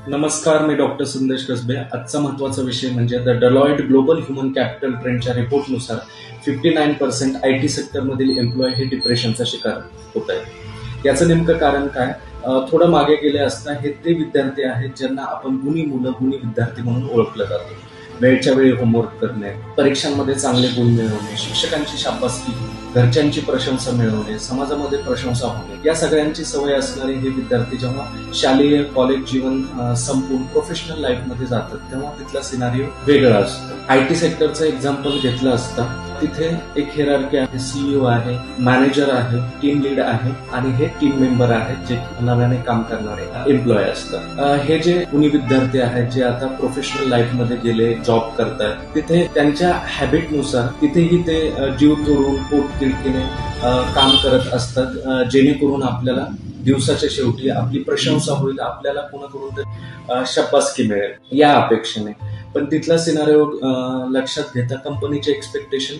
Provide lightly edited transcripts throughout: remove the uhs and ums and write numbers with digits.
नमस्कार, मी डॉक्टर संदेश कसबे. आजचा महत्त्वाचा विषय म्हणजे the Deloitte global human capital ट्रेंडच्या रिपोर्टनुसार 59% IT सेक्टरमधील एम्प्लॉय हे डिप्रेशनचा शिकार होत आहेत. याचं नेमकं कारण काय? थोडं मागे गेले असता हे ते विद्यार्थी आहेत ज्यांना आपण गुणी मुलं, गुणी विद्यार्थी म्हणून ओळखलं जातो. वेळच्या वेळी होमवर्क करणे, परीक्षांमध्ये चांगले गुण मिळवणे, शिक्षकांची शाबासकी, घरच्यांची प्रशंसा मिळवणे, समाजामध्ये प्रशंसा होणे, या सगळ्यांची सवय असणारे हे विद्यार्थी जेव्हा शालेय कॉलेज जीवन संपून प्रोफेशनल लाईफमध्ये जातात तेव्हा तिथला सिनारिओ वेगळा असतो. IT सेक्टरचं एक्झाम्पल घेतलं असता तिथे एक हिरार्की आहे, CEO आहे, मॅनेजर आहे, टीम लीड आहे आणि हे टीम मेंबर आहेत जे नव्याने काम करणारे एम्प्लॉय असतात. हे जे कुणी विद्यार्थी आहेत जे आता प्रोफेशनल लाईफमध्ये गेले, जॉब करतात, तिथे त्यांच्या हॅबिटनुसार तिथेही ते जीव तोडून पोट तिडकीने काम करत असतात, जेणेकरून आपल्याला दिवसाच्या शेवटी आपली प्रशंसा होईल, आपल्याला कोणाकडून तरी शाबासकी मिळेल या अपेक्षेने. पण तिथला सिनारिओ लक्षात घेता कंपनीचे एक्सपेक्टेशन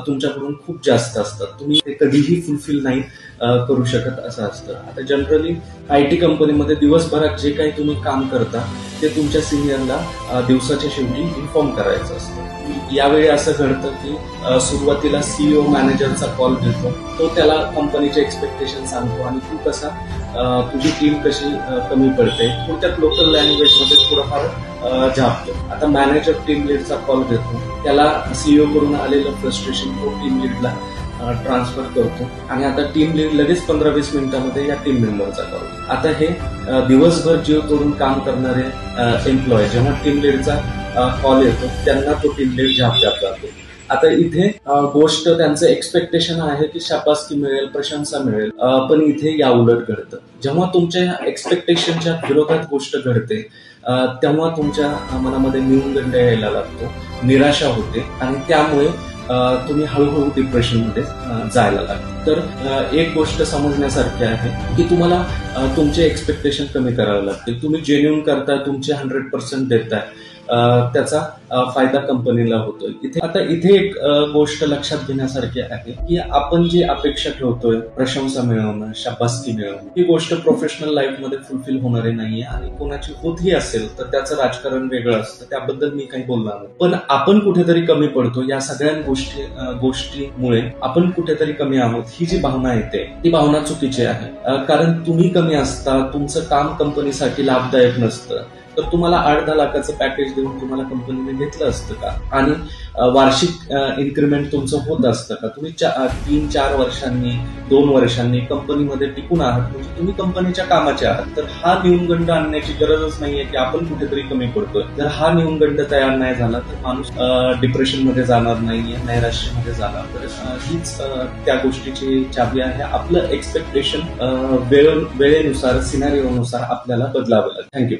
तुमच्याकडून खूप जास्त असतात. तुम्ही ते कधीही फुलफिल नाही करू शकत असं असतं. आता जनरली IT कंपनीमध्ये दिवसभरात जे काही तुम्ही काम करता ते तुमच्या सिनियरला दिवसाच्या शेवटी इन्फॉर्म करायचं असतं. यावेळी असं घडतं की सुरुवातीला CEO मॅनेजरचा कॉल घेतो, तो त्याला कंपनीचे एक्सपेक्टेशन सांगतो आणि तू कसा तुझी टीम कशी कमी पडते थोडक्यात लोकल लँग्वेजमध्ये थोडंफार झापतो. आता मॅनेजर टीम लीडचा कॉल घेतो, त्याला CEO कडून आलेलं फ्रस्ट्रेशन तो टीम लीडला ट्रान्सफर करतो आणि आता टीम लीड लगेच 15-20 मिनिटांमध्ये या टीम मेंबरचा कॉल. आता हे दिवसभर जीव तोडून काम करणारे एम्प्लॉय जेव्हा टीम लीडचा कॉल येतो त्यांना तो टीम लीड झापतात जातो. आता इथे गोष्ट त्यांचं एक्सपेक्टेशन आहे की शाबासकी मिळेल, प्रशंसा मिळेल, पण इथे या उलट घडतं. जेव्हा तुमच्या एक्सपेक्टेशनच्या विरोधात गोष्ट घडते तेव्हा तुमच्या मनामध्ये न्यूनगंड यायला लागतो, निराशा होते आणि त्यामुळे तुम्ही हळूहळू डिप्रेशनमध्ये जायला लागतो. तर एक गोष्ट समजण्यासारखी आहे की तुम्हाला तुमचे एक्सपेक्टेशन कमी करावे लागतील. तुम्ही जेन्युइन करताय, तुमचे 100% देताय, त्याचा फायदा कंपनीला होतोय. इथे एक गोष्ट लक्षात घेण्यासारखी आहे की आपण जी अपेक्षा ठेवतोय, प्रशंसा मिळवणं, शाबासकी मिळवणं, ही गोष्ट प्रोफेशनल लाईफमध्ये फुलफिल होणारी नाहीये आणि कोणाची होतही असेल तर त्याचं राजकारण वेगळं असतं, त्याबद्दल मी काही बोलणार नाही. पण आपण कुठेतरी कमी पडतो, या सगळ्या गोष्टीमुळे आपण कुठेतरी कमी आहोत ही जी भावना येते ती भावना चुकीची आहे. कारण तुम्ही कमी असता, तुमचं काम कंपनीसाठी लाभदायक नसतं तर तुम्हाला 8-10 लाखाचं पॅकेज देऊन तुम्हाला कंपनीने घेतलं असतं का? आणि वार्षिक इन्क्रिमेंट तुमचं होत असतं का? तुम्ही 3-4 वर्षांनी, 2 वर्षांनी कंपनीमध्ये टिकून आहात म्हणजे तुम्ही कंपनीच्या कामाचे आहात. तर हा न्यूनगंड आणण्याची गरजच नाहीये की आपण कुठेतरी कमी पडतोय. जर हा न्यूनगंड तयार नाही झाला तर माणूस डिप्रेशनमध्ये जाणार नाहीये, नैराश्यामध्ये जाणार. तर हीच त्या गोष्टीची चाबी आहे. आपलं एक्सपेक्टेशन वेळेनुसार, सिनारिओनुसार आपल्याला बदलावं लागेल. थँक्यू.